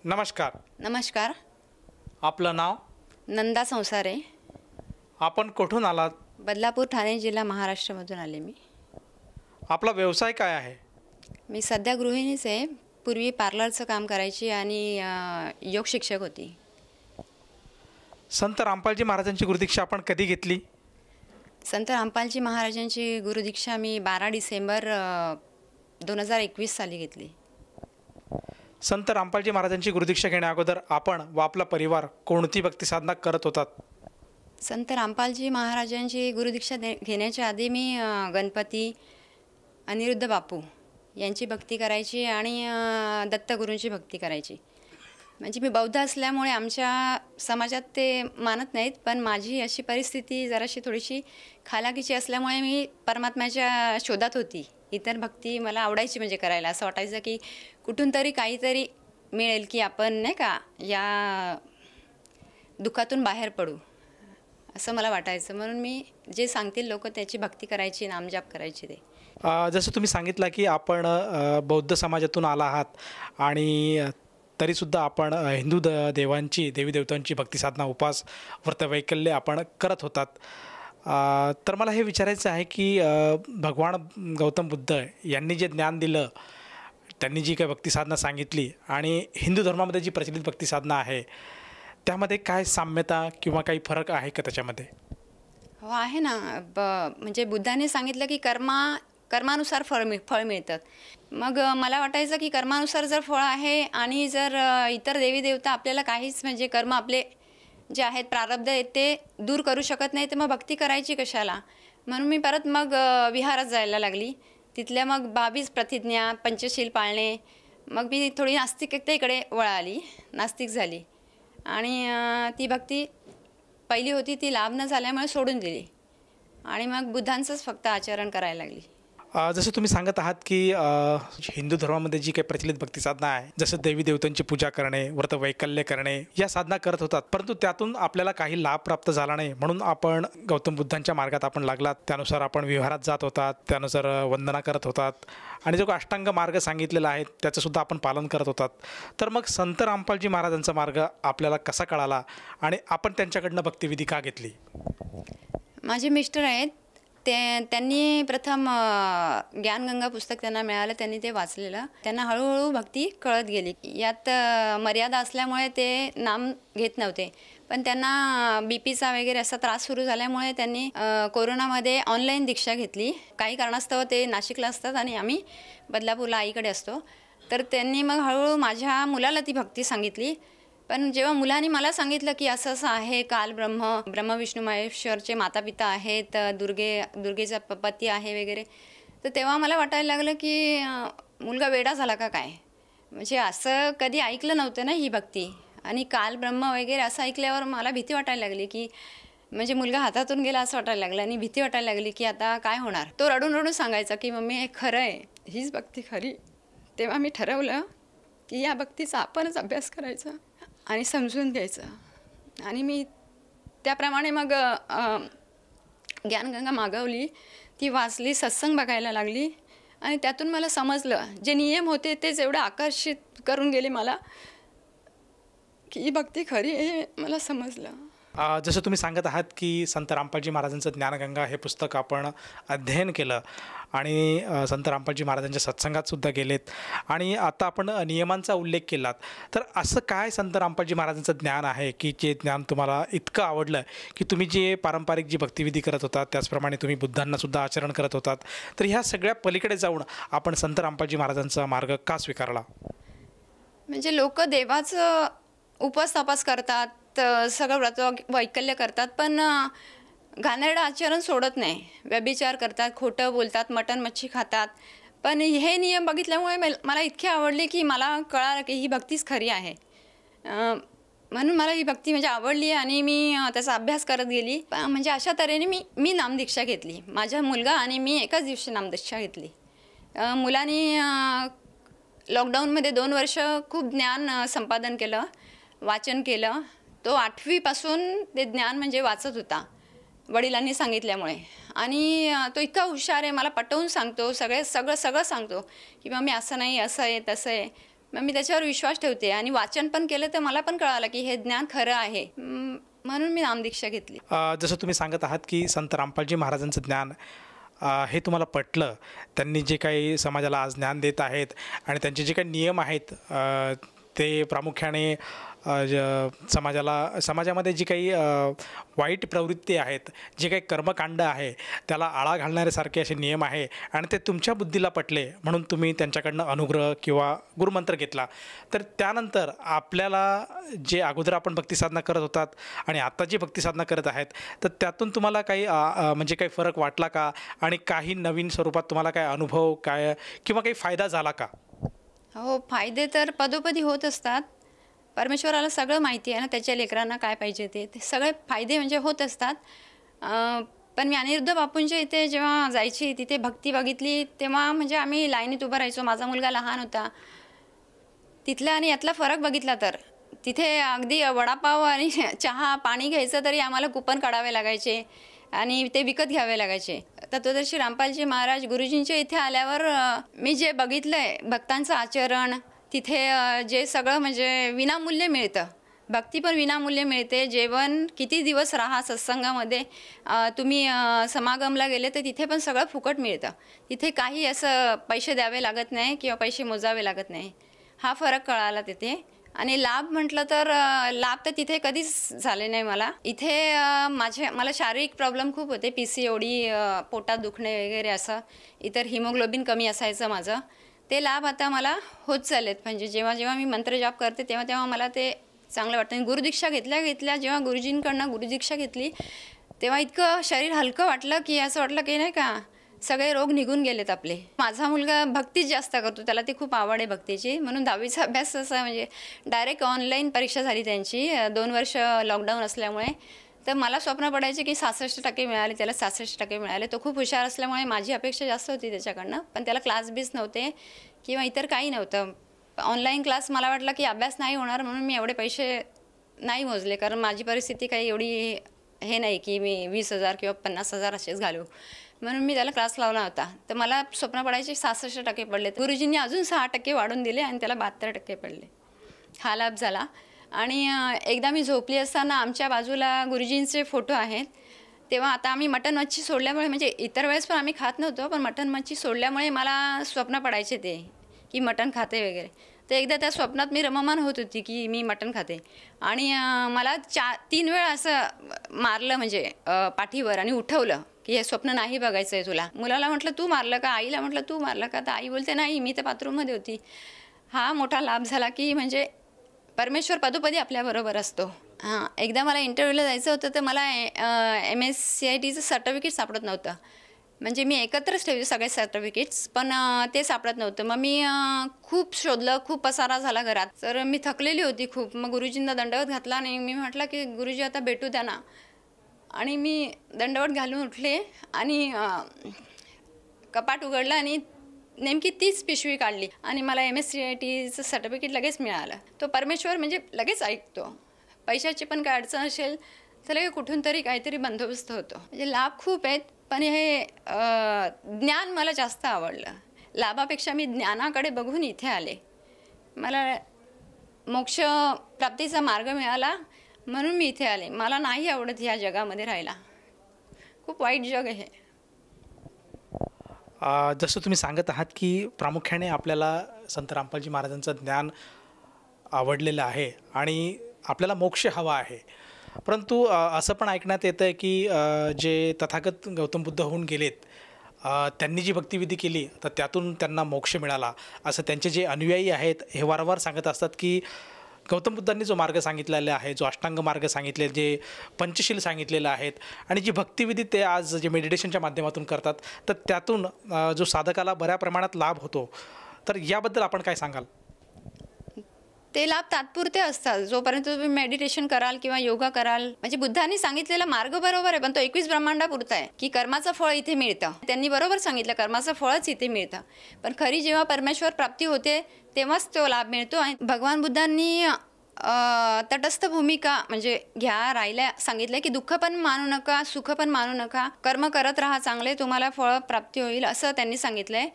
नमस्कार. नमस्कार. आपलं नाव? नंदा संसारे. आपण कुठून आलात? बदलापूर, ठाणे जिल्हा, महाराष्ट्रामधून आले मी. आपला व्यवसाय काय आहे? मी सध्या गृहिणीच आहे. पूर्वी पार्लरचं काम करायची आणि योग शिक्षक होती. संत रामपालजी महाराजांची गुरुदीक्षा आपण कधी घेतली? संत रामपालजी महाराजांची गुरुदीक्षा मी 12 डिसेंबर 2021 साली घेतली. संत रामपालजी महाराजांची गुरुदीक्षा घेण्या अगोदर आपण व आपला परिवार कोणती भक्ती साधना करत होतात? संत रामपालजी महाराजांची गुरुदीक्षा घेण्याच्या आधी मी गणपती, अनिरुद्ध बापू यांची भक्ती करायची आणि दत्तगुरूंची भक्ती करायची. म्हणजे मी बौद्ध असल्यामुळे आमच्या समाजात ते मानत नाहीत, पण माझी अशी परिस्थिती जराशी थोडीशी खालाकीची असल्यामुळे मी परमात्म्याच्या शोधात होती. इतर भक्ती मला आवडायची, म्हणजे करायला असं वाटायचं की कुठून तरी काहीतरी मिळेल की आपण नाही का या दुःखातून बाहेर पडू, असं मला वाटायचं. म्हणून मी जे सांगतील लोक त्याची भक्ती करायची, नामजाप करायची. ते जसं तुम्ही सांगितलं की आपण बौद्ध समाजातून आला आहात आणि तरीसुद्धा आपण हिंदू देवांची, देवी देवतांची भक्ती साधना, उपास, व्रतवैकल्य आपण करत होतात. तर मला हे विचारायचं आहे की भगवान गौतम बुद्ध यांनी जे ज्ञान दिलं, त्यांनी जी काही भक्ती साधना सांगितली आणि हिंदू धर्मामध्ये जी प्रचलित भक्ती साधना आहे त्यामध्ये काय साम्यता किंवा काही फरक आहे का त्याच्यामध्ये? हो, आहे ना. म्हणजे बुद्धाने सांगितलं की कर्मानुसार फळ मिळतात. मग मला वाटायचं की कर्मानुसार जर फळ आहे आणि जर इतर देवी देवता आपल्याला काहीच म्हणजे कर्म आपले जे आहेत, प्रारब्ध आहेत, ते दूर करू शकत नाही, तर मग भक्ती करायची कशाला? म्हणून मी परत मग विहारात जायला लागली. तिथल्या मग 22 प्रतिज्ञा, पंचशील पाळणे. मग मी थोडी नास्तिकतेकडे वळाली, नास्तिक झाली आणि ती भक्ती पहिली होती ती लाभ न झाल्यामुळे सोडून दिली आणि मग बुद्धांचंच फक्त आचरण करायला लागली. जसं तुम्ही सांगत आहात की हिंदू धर्मामध्ये जी काही प्रचलित भक्ती साधना आहे, जसं देवी देवतांची पूजा करणे, व्रतवैकल्य करणे, या साधना करत होतात, परंतु त्यातून आपल्याला काही लाभ प्राप्त झाला नाही, म्हणून आपण गौतम बुद्धांच्या मार्गात आपण लागलात. त्यानुसार आपण विहारात जात होतात, त्यानुसार वंदना करत होतात आणि जो अष्टांग मार्ग सांगितलेला आहे त्याचंसुद्धा आपण पालन करत होतात. तर मग संत रामपालजी महाराजांचा मार्ग आपल्याला कसा कळाला आणि आपण त्यांच्याकडनं भक्तिविधी का घेतली? माझे मिस्टर आहेत, त्यांनी प्रथम ज्ञानगंगा पुस्तक त्यांना मिळालं, त्यांनी ते वाचलेलं. त्यांना हळूहळू भक्ती कळत गेली. यात मर्यादा असल्यामुळे ते नाम घेत नव्हते, पण त्यांना बीपीचा वगैरे असा त्रास सुरू झाल्यामुळे त्यांनी कोरोनामध्ये ऑनलाईन दीक्षा घेतली. काही कारणास्तव ते नाशिकला असतात आणि आम्ही बदलापूरला आईकडे असतो. तर त्यांनी मग हळूहळू माझ्या मुलाला ती भक्ती सांगितली. पण जेव्हा मुलांनी मला सांगितलं की असं असं आहे, काल ब्रह्म विष्णू महेश्वरचे मातापिता आहेत, दुर्गेचा पती आहे वगैरे, तर तेव्हा मला वाटायला लागलं की मुलगा वेडा झाला का काय? म्हणजे असं कधी ऐकलं नव्हतं ना ही भक्ती. आणि काल ब्रह्म वगैरे असं ऐकल्यावर मला भीती वाटायला लागली की म्हणजे मुलगा हातातून गेला असं वाटायला लागलं आणि भीती वाटायला लागली की आता काय होणार. तो रडून रडून सांगायचा की मम्मी हे खरं आहे, हीच भक्ती खरी. तेव्हा मी ठरवलं की या भक्तीचा आपणच अभ्यास करायचा आणि समजून घ्यायचं. आणि मी त्याप्रमाणे मग ज्ञानगंगा मागवली, ती वाचली, सत्संग बघायला लागली आणि त्यातून मला समजलं जे नियम होते तेच एवढं आकर्षित करून गेले मला की ही भक्ती खरी आहे, मला समजलं. जसं तुम्ही सांगत आहात की संत रामपालजी महाराजांचं ज्ञानगंगा हे पुस्तक आपण अध्ययन केलं आणि संत रामपालजी महाराजांच्या सत्संगातसुद्धा गेलेत आणि आता आपण नियमांचा उल्लेख केलात. तर असं काय संत रामपालजी महाराजांचं ज्ञान आहे की जे ज्ञान तुम्हाला इतकं आवडलं की तुम्ही जे पारंपरिक जी भक्तिविधी करत होतात त्याचप्रमाणे तुम्ही बुद्धांनासुद्धा आचरण करत होतात, तर ह्या सगळ्या पलीकडे जाऊन आपण संत रामपालजी महाराजांचा मार्ग का स्वीकारला? म्हणजे लोक देवाचं उपास तपास करतात, सगळं व्रत वैकल्य करतात, पण घाणेरडं आचरण सोडत नाही. व्यभिचार करतात, खोटं बोलतात, मटण मच्छी खातात. पण हे नियम बघितल्यामुळे मला इतके आवडले की मला कळालं की ही भक्तीच खरी आहे. म्हणून मला ही भक्ती म्हणजे आवडली आणि मी त्याचा अभ्यास करत गेली. म्हणजे अशा तऱ्हेने मी नामदीक्षा घेतली. माझा मुलगा आणि मी एकाच दिवशी नामदीक्षा घेतली. मुलांनी लॉकडाऊनमध्ये 2 वर्ष खूप ज्ञान संपादन केलं, वाचन केलं. तो 8वीपासून ते ज्ञान म्हणजे वाचत होता वडिलांनी सांगितल्यामुळे. आणि तो इतका हुशार आहे, मला पटवून सांगतो, सगळं सांगतो की मम्मी असं नाही, असं आहे, तसं आहे. मग मी त्याच्यावर विश्वास ठेवते आणि वाचन पण केलं तर मला पण कळालं की हे ज्ञान खरं आहे. म्हणून मी नामदीक्षा घेतली. जसं तुम्ही सांगत आहात की संत रामपालजी महाराजांचं ज्ञान हे तुम्हाला पटलं. त्यांनी जे काही समाजाला आज ज्ञान देत आहेत आणि त्यांचे जे काही नियम आहेत ते प्रामुख्याने समाजामध्ये जी काही वाईट प्रवृत्ती आहेत, जे काही कर्मकांड आहे त्याला आळा घालणाऱ्यासारखे असे नियम आहे आणि ते तुमच्या बुद्धीला पटले म्हणून तुम्ही त्यांच्याकडनं अनुग्रह किंवा गुरुमंत्र घेतला. तर त्यानंतर आपल्याला जे अगोदर आपण भक्तिसाधना करत होतात आणि आत्ता जी भक्तिसाधना करत आहेत तर त्यातून तुम्हाला काही म्हणजे काही फरक वाटला का आणि काही नवीन स्वरूपात तुम्हाला काय अनुभव काय किंवा काही फायदा झाला का? हो, फायदे तर पदोपदी होत असतात. परमेश्वराला सगळं माहिती आहे ना, त्याच्या लेकरांना काय पाहिजे ते सगळे फायदे म्हणजे होत असतात. पण मी अनिरुद्ध बापूंच्या इथे जेव्हा जायची, तिथे भक्ती बघितली तेव्हा म्हणजे आम्ही लाईनीत उभं राहायचो. माझा मुलगा लहान होता. तिथला आणि यातला फरक बघितला तर तिथे अगदी वडापाव आणि चहा पाणी घ्यायचं तरी आम्हाला कुपन काढावे लागायचे आणि ते विकत घ्यावे लागायचे. तत्वदर्शी रामपालजी महाराज गुरुजींच्या इथे आल्यावर मी जे बघितलं आहे भक्तांचं आचरण, तिथे जे सगळं म्हणजे विनामूल्य मिळतं. भक्ती पण विनामूल्य मिळते. जेवण किती दिवस राहा सत्संगामध्ये, तुम्ही समागमला गेले तर तिथे पण सगळं फुकट मिळतं. तिथे काही असं पैसे द्यावे लागत नाही किंवा पैसे मोजावे लागत नाही. हा फरक कळाला तिथे. आणि लाभ म्हटलं तर लाभ तर तिथे कधीच झाले नाही मला. इथे मला शारीरिक प्रॉब्लेम खूप होते, PCOD, पोटात दुखणे वगैरे असं. इतर हिमोग्लोबिन कमी असायचं माझं. ते लाभ आता मला होत चाललेत. म्हणजे जेव्हा जेव्हा मी मंत्र जाप करते तेव्हा तेव्हा मला ते चांगलं वाटतं. आणि गुरुदीक्षा घेतल्या जेव्हा गुरुजींकडनं गुरुदीक्षा घेतली तेव्हा इतकं शरीर हलकं वाटलं की असं वाटलं की नाही का सगळे रोग निघून गेलेत आपले. माझा मुलगा भक्तीच जास्त करतो, त्याला ती खूप आवड आहे भक्तीची. म्हणून 10वीचा अभ्यास असा म्हणजे डायरेक्ट ऑनलाईन परीक्षा झाली त्यांची 2 वर्ष लॉकडाऊन असल्यामुळे. तर मला स्वप्न पडायचे की 66% मिळाले, त्याला 66% मिळाले. तो खूप हुशार असल्यामुळे माझी अपेक्षा जास्त होती त्याच्याकडनं. पण त्याला क्लास बीस नव्हते किंवा इतर काही नव्हतं. ऑनलाईन क्लास मला वाटलं की अभ्यास नाही होणार म्हणून मी एवढे पैसे नाही मोजले. कारण माझी परिस्थिती काही एवढी हे नाही की मी 20,000 किंवा 50,000 असेच घालू. म्हणून मी त्याला क्लास लावला होता. तर मला स्वप्न पडायचे 66% पडले. गुरुजींनी अजून 6% वाढून दिले आणि त्याला 72% पडले. हा लाभ झाला. आणि एकदा मी झोपली असताना आमच्या बाजूला गुरुजींचे फोटो आहेत. तेव्हा आता आम्ही मटण मच्छी सोडल्यामुळे, म्हणजे इतर वेळेस पण आम्ही खात नव्हतो, पण मटण मच्छी सोडल्यामुळे मला स्वप्न पडायचे ते की मटण खाते वगैरे. तर एकदा त्या स्वप्नात मी रममान होत होती की मी मटण खाते आणि मला 3 वेळा असं मारलं म्हणजे पाठीवर आणि उठवलं की हे स्वप्न नाही बघायचं आहे तुला. मुलाला म्हटलं तू मारलं का, आईला म्हटलं तू मारलं का, तर आई बोलते नाही मी तर बाथरूममध्ये होती. हा मोठा लाभ झाला की म्हणजे परमेश्वर पदोपदी आपल्याबरोबर असतो. हां, एकदा मला इंटरव्ह्यूला जायचं होतं तर मला MSCITचं सर्टिफिकेट सापडत नव्हतं. म्हणजे मी एकत्रच ठेवले सगळे सर्टिफिकेट्स, पण ते सापडत नव्हतं. मग मी खूप शोधलं, खूप पसारा झाला घरात. तर मी थकलेली होती खूप. मग गुरुजींना दंडवत घातला आणि मी म्हटलं की गुरुजी आता भेटू द्या ना. आणि मी दंडवत घालून उठले आणि कपाट उघडलं आणि नेमकी 30 पिशवी काढली आणि मला MSCITचं सर्टिफिकेट लगेच मिळालं. तो परमेश्वर म्हणजे लगेच ऐकतो. पैशाची पण काय अडचण असेल तर लगेच कुठून तरी काहीतरी बंदोबस्त होतो. म्हणजे लाभ खूप आहेत, पण हे ज्ञान मला जास्त आवडलं. लाभापेक्षा मी ज्ञानाकडे बघून इथे आले. मला मोक्ष प्राप्तीचा मार्ग मिळाला म्हणून मी इथे आले. मला नाही आवडत ह्या जगामध्ये राहायला. खूप वाईट जग आहे. जसं तुम्ही सांगत आहात की प्रामुख्याने आपल्याला संत रामपालजी महाराजांचं ज्ञान आवडलेलं आहे आणि आपल्याला मोक्ष हवा आहे. परंतु असं पण ऐकण्यात येतं आहे की जे तथागत गौतम बुद्ध होऊन गेलेत त्यांनी जी भक्तिविधी केली तर त्यातून त्यांना मोक्ष मिळाला असं त्यांचे जे अनुयायी आहेत हे वारंवार सांगत असतात की गौतम बुद्धांनी जो मार्ग सांगितलेला आहे, जो अष्टांग मार्ग सांगितले, जे पंचशील सांगितलेलं आहेत आणि जी भक्तिविधी ते आज जे मेडिटेशनच्या माध्यमातून करतात तर त्यातून जो साधकाला बऱ्या प्रमाणात लाभ होतो. तर याबद्दल आपण काय सांगाल? ते लाभ तात्पुरते असतात. जोपर्यंत तुम्ही मेडिटेशन कराल किंवा योगा कराल, म्हणजे बुद्धांनी सांगितलेला मार्ग बरोबर आहे, पण तो 21 ब्रह्मांडापुरता आहे की कर्माचं फळ इथे मिळतं. त्यांनी बरोबर सांगितलं कर्माचं फळच इथे मिळतं. पण खरी जेव्हा परमेश्वर प्राप्ती होते तेव्हाच तो लाभ मिळतो. आणि भगवान बुद्धांनी तटस्थ भूमिका म्हणजे राहायला सांगितलं की दुःख पण मानू नका, सुख पण मानू नका, कर्म करत राहा चांगले, तुम्हाला फळ प्राप्ती होईल असं त्यांनी सांगितलंय.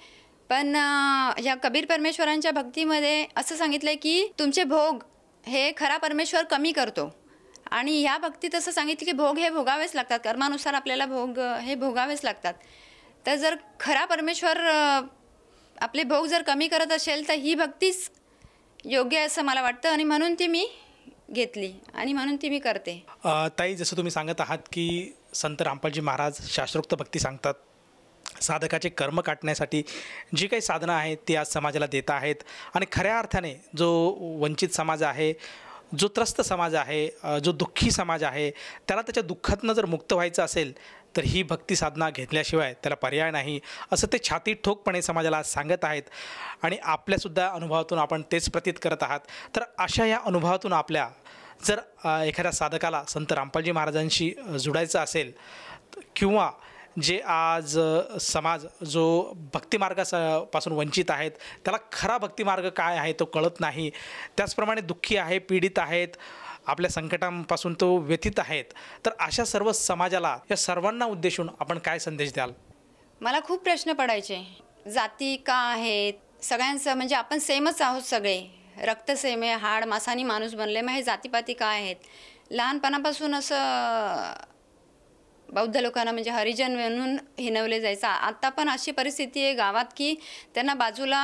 पण ह्या कबीर परमेश्वरांच्या भक्तीमध्ये असं सांगितलं आहे की तुमचे भोग हे खरा परमेश्वर कमी करतो. आणि ह्या भक्तीत असं सांगितलं की भोग हे भोगावेच लागतात, कर्मानुसार आपल्याला भोग हे भोगावेच लागतात. तर जर खरा परमेश्वर आपले भोग जर कमी करत असेल तर ही भक्तीच योग्य आहे असं मला वाटतं, आणि म्हणून ती मी घेतली आणि म्हणून ती मी करते. ताई, जसं तुम्ही सांगत आहात की संत रामपालजी महाराज शास्त्रोक्त भक्ती सांगतात, साधकाचे कर्म काटण्यासाठी जी काही साधनं आहेत ती आज समाजाला देत आहेत. आणि खऱ्या अर्थाने जो वंचित समाज आहे, जो त्रस्त समाज आहे, जो दुःखी समाज आहे, त्याला त्याच्या दुःखातनं जर मुक्त व्हायचं असेल तर ही भक्ती साधना घेतल्याशिवाय त्याला पर्याय नाही, असं ते छाती ठोकपणे समाजाला आज सांगत आहेत. आणि आपल्यासुद्धा अनुभवातून आपण तेच प्रतीत करत आहात. तर अशा या अनुभवातून आपल्या जर एखाद्या साधकाला संत रामपालजी महाराजांशी जुडायचं असेल, किंवा जे आज समाज जो भक्तिमार्गापासून वंचित आहेत त्याला खरा भक्तिमार्ग काय आहे तो कळत नाही, त्याचप्रमाणे दुःखी आहे, पीडित आहेत, आपल्या संकटांपासून तो व्यथित आहेत, तर अशा सर्व समाजाला, या सर्वांना उद्देशून आपण काय संदेश द्याल? मला खूप प्रश्न पडायचे, जाती का आहेत, सगळ्यांचं म्हणजे आपण सेमच आहोत सगळे, रक्त सेम आहे, हाड मासानी माणूस बनले, मग हे जातीपाती काय आहेत. लहानपणापासून असं बौद्ध लोकांना म्हणजे हरिजन म्हणून हिणवले जायचं. आता पण अशी परिस्थिती आहे गावात की त्यांना बाजूला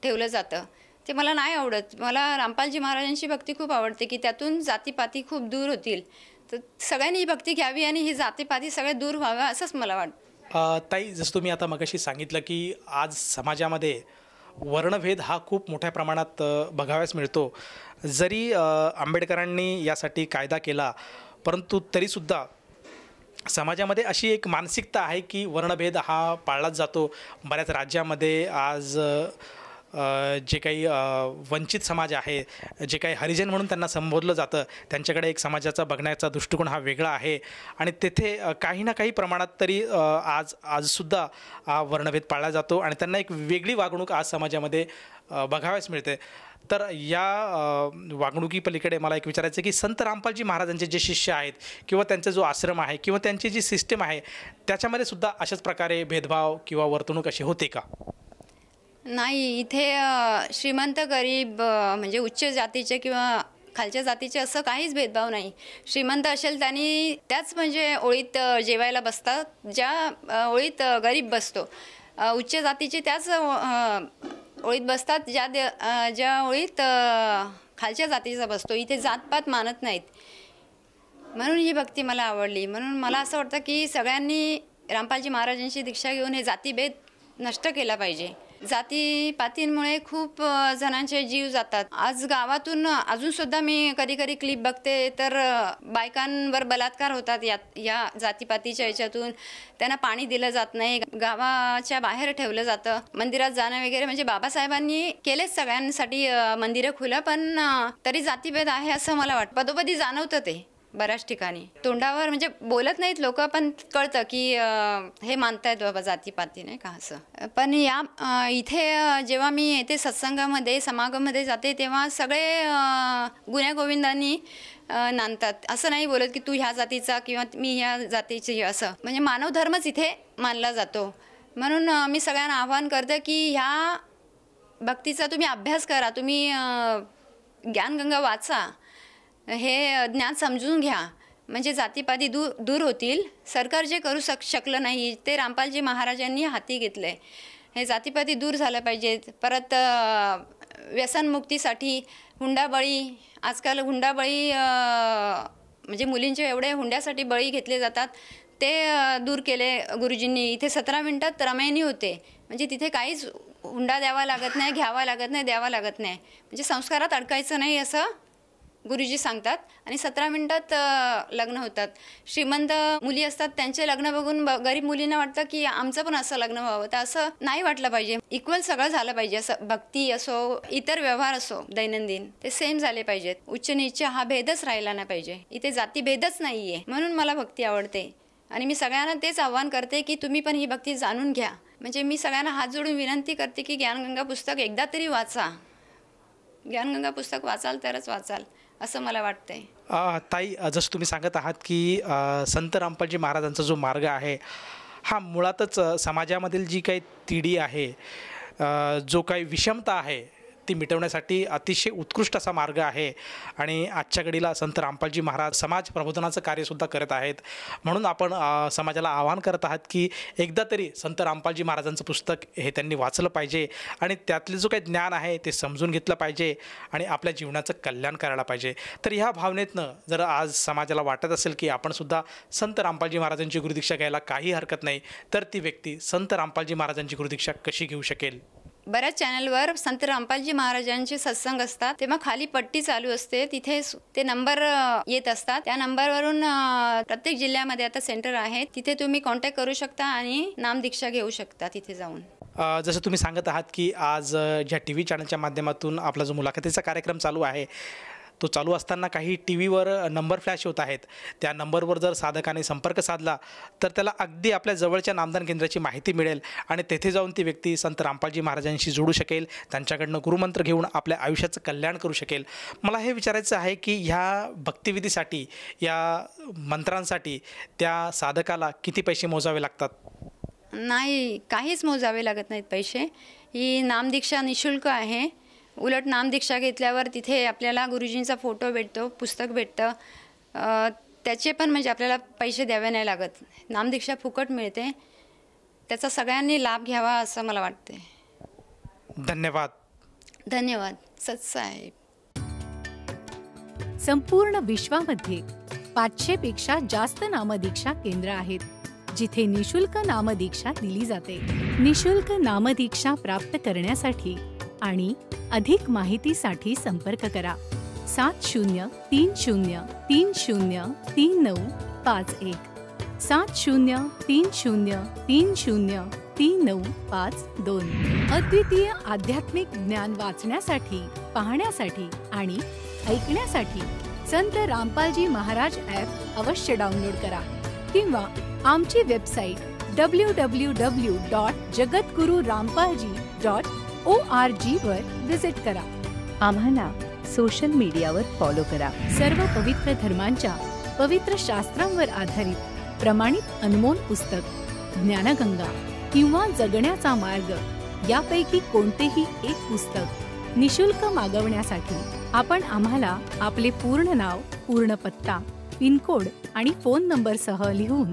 ठेवलं जातं. ते मला नाही आवडत. मला रामपालजी महाराजांची भक्ती खूप आवडते की त्यातून जातीपाती खूप दूर होतील. तर सगळ्यांनी ही भक्ती घ्यावी आणि ही जातीपाती सगळे दूर व्हावं असंच मला वाटतं. ताई, जसं तुम्ही आता मगाशी सांगितलं की आज समाजामध्ये वर्णभेद हा खूप मोठ्या प्रमाणात बघावयास मिळतो. जरी आंबेडकरांनी यासाठी कायदा केला, परंतु तरीसुद्धा समाजामध्ये अशी एक मानसिकता आहे की वर्णभेद हा पाळलाच जातो. बऱ्याच राज्यामध्ये आज जे काही वंचित समाज आहे, जे काही हरिजन म्हणून त्यांना संबोधलं जातं, त्यांच्याकडे एक समाजाचा बघण्याचा दृष्टिकोन हा वेगळा आहे. आणि तेथे काही ना काही प्रमाणात तरी आजसुद्धा वर्णभेद पाळला जातो आणि त्यांना एक वेगळी वागणूक आज समाजामध्ये बघाव्यास मिळते. तर या वागणुकीपलीकडे मला एक विचारायचं की संत रामपालजी महाराजांचे जे शिष्य आहेत किंवा त्यांचा जो आश्रम आहे किंवा त्यांची जी सिस्टम आहे त्याच्यामध्ये सुद्धा अशाच प्रकारे भेदभाव किंवा वर्तणूक अशी होते का? नाही, इथे श्रीमंत गरीब म्हणजे उच्च जातीचे किंवा खालच्या जातीचे असं काहीच भेदभाव नाही. श्रीमंत असेल त्यांनी त्याच म्हणजे ओळीत जेवायला बसतात ज्या ओळीत गरीब बसतो. उच्च जातीचे त्याच ओळीत बसतात ज्या ओळीत खालच्या जातीचा बसतो. इथे जातपात मानत नाहीत. म्हणून ही भक्ती मला आवडली. म्हणून मला असं वाटतं की सगळ्यांनी रामपालजी महाराजांची दीक्षा घेऊन हे जातीभेद नष्ट केला पाहिजे. जातीपातींमुळे खूप जणांचे जीव जातात. आज गावातून अजूनसुद्धा मी कधी कधी क्लिप बघते तर बायकांवर बलात्कार होतात या जातीपातीच्या याच्यातून. त्यांना पाणी दिलं जात नाही, गावाच्या बाहेर ठेवलं जातं. मंदिरात जाणं वगैरे म्हणजे बाबासाहेबांनी केलेच सगळ्यांसाठी मंदिरं खुलं, पण तरी जातीभेद आहे असं मला वाटतं. पदोपदी जाणवतं ते बऱ्याच ठिकाणी. तोंडावर म्हणजे बोलत नाहीत लोक, पण कळतं की हे मानतायत बाबा जातीपाती, नाही का असं. पण इथे जेव्हा मी येते सत्संगामध्ये समागममध्ये जाते तेव्हा सगळे गुण्यागोविंदांनी नांदतात. असं नाही बोलत की तू ह्या जातीचा किंवा मी ह्या जातीची, असं म्हणजे मानव धर्मच इथे मानला जातो. म्हणून मी सगळ्यांना आवाहन करते की ह्या भक्तीचा तुम्ही अभ्यास करा, तुम्ही ज्ञानगंगा वाचा, हे ज्ञान समजून घ्या, म्हणजे जातीपाती दूर होतील. सरकार जे करू शकलं नाही ते रामपालजी महाराजांनी हाती घेतलं आहे. हे जातीपाती दूर झालं पाहिजे. परत व्यसनमुक्तीसाठी हुंडाबळी, आजकाल हुंडाबळी म्हणजे मुलींचे एवढे हुंड्यासाठी बळी घेतले जातात, ते दूर केले गुरुजींनी. इथे 17 मिनिटात रमैनी होते, म्हणजे तिथे काहीच हुंडा द्यावा लागत नाही, घ्यावा लागत नाही, द्यावा लागत नाही, म्हणजे संस्कारात अडकायचं नाही असं गुरुजी सांगतात. आणि 17 मिनिटात लग्न होतात. श्रीमंत मुली असतात त्यांचे लग्न बघून गरीब मुलींना वाटतं की आमचं पण असं लग्न व्हावं. तर असं नाही वाटलं पाहिजे. इक्वल सगळं झालं पाहिजे. असं भक्ती असो, इतर व्यवहार असो दैनंदिन, ते सेम झाले पाहिजेत. उच्च नीच हा भेदच राहिला नाही पाहिजे. इथे जातीभेदच नाही आहे. म्हणून मला भक्ती आवडते आणि मी सगळ्यांना तेच आव्हान करते की तुम्ही पण ही भक्ती जाणून घ्या. म्हणजे मी सगळ्यांना हात जोडून विनंती करते की ज्ञानगंगा पुस्तक एकदा तरी वाचा. ज्ञानगंगा पुस्तक वाचाल तरच वाचाल असं मला वाटतंय. ताई, जसं तुम्ही सांगत आहात की संत रामपालजी महाराजांचा जो मार्ग आहे हा मुळातच समाजामधील जी काही तिढी आहे, जो काही विषमता आहे ती मिटवण्यासाठी अतिशय उत्कृष्ट असा मार्ग आहे आणि आजच्या घडीला संत रामपालजी महाराज समाज प्रबोधनाचं कार्यसुद्धा करत आहेत. म्हणून आपण समाजाला आवाहन करत आहात की एकदा तरी संत रामपालजी महाराजांचं पुस्तक हे त्यांनी वाचलं पाहिजे आणि त्यातले जो काही ज्ञान आहे ते समजून घेतलं पाहिजे आणि आपल्या जीवनाचं कल्याण करायला पाहिजे. तर ह्या भावनेतनं जर आज समाजाला वाटत असेल की आपणसुद्धा संत रामपालजी महाराजांची गुरुदीक्षा घ्यायला काही हरकत नाही, तर ती व्यक्ती संत रामपालजी महाराजांची गुरुदीक्षा कशी घेऊ शकेल? बऱ्याच चॅनलवर संत रामपालजी महाराजांचे सत्संग असतात, तेव्हा खाली पट्टी चालू असते, तिथे ते नंबर येत असतात. त्या नंबरवरून प्रत्येक जिल्ह्यामध्ये आता सेंटर आहे, तिथे तुम्ही कॉन्टॅक्ट करू शकता आणि नामदीक्षा घेऊ शकता तिथे जाऊन. जसं तुम्ही सांगत आहात की आज ज्या टी व्ही चॅनलच्या माध्यमातून आपला जो मुलाखतीचा कार्यक्रम चालू आहे तो चालू असताना काही टी व्हीवर नंबर फ्लॅश होत आहेत. त्या नंबरवर जर साधकाने संपर्क साधला तर त्याला अगदी आपल्या जवळच्या नामदान केंद्राची माहिती मिळेल आणि तेथे जाऊन ती व्यक्ती संत रामपालजी महाराजांशी जोडू शकेल, त्यांच्याकडनं गुरुमंत्र घेऊन आपल्या आयुष्याचं कल्याण करू शकेल. मला हे विचारायचं आहे की ह्या भक्तिविधीसाठी, या मंत्रांसाठी त्या साधकाला किती पैसे मोजावे लागतात? नाही, काहीच मोजावे लागत नाहीत पैसे. ही नामदीक्षा निशुल्क आहे. उलट नामदीक्षा घेतल्यावर तिथे आपल्याला गुरुजींचा फोटो भेटतो, पुस्तक भेटतं, त्याचे पण म्हणजे आपल्याला पैसे द्यावे नाही लागत. नामदीक्षा फुकट मिळते, त्याचा सगळ्यांनी लाभ घ्यावा असं मला वाटते. धन्यवाद. धन्यवाद सत्साहेब. संपूर्ण विश्वामध्ये 500 पेक्षा जास्त नामदीक्षा केंद्र आहेत, जिथे निशुल्क नामदीक्षा दिली जाते. निशुल्क नामदीक्षा प्राप्त करण्यासाठी आणि अधिक माहितीसाठी संपर्क करा 7030303951 7030303952. अद्वितीय आध्यात्मिक ज्ञान वाचण्यासाठी, पाहण्यासाठी आणि ऐकण्यासाठी संत रामपालजी महाराज ॲप अवश्य डाउनलोड करा किंवा आमची वेबसाईट www.jagatgururampalji.org वर विजिट करा. आम्हाला सोशल मीडियावर फॉलो करा. सर्व पवित्र धर्मांच्या पवित्र शास्त्रांवर आधारित प्रमाणित अनमोल पुस्तक ज्ञानगंगा किंवा जगण्याचा मार्ग यापैकी कोणतेही एक पुस्तक निशुल्क मागवण्यासाठी आपण आम्हाला आपले पूर्ण नाव, पूर्ण पत्ता, पिनकोड आणि फोन नंबरसह लिहून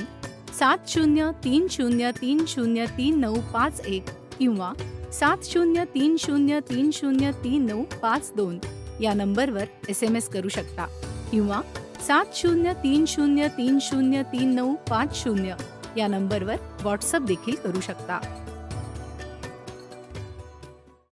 7030303951 किंवा 7030303952 या नंबरवर SMS करू शकता किंवा 7030303950 या नंबरवर व्हॉट्सअप देखील करू शकता.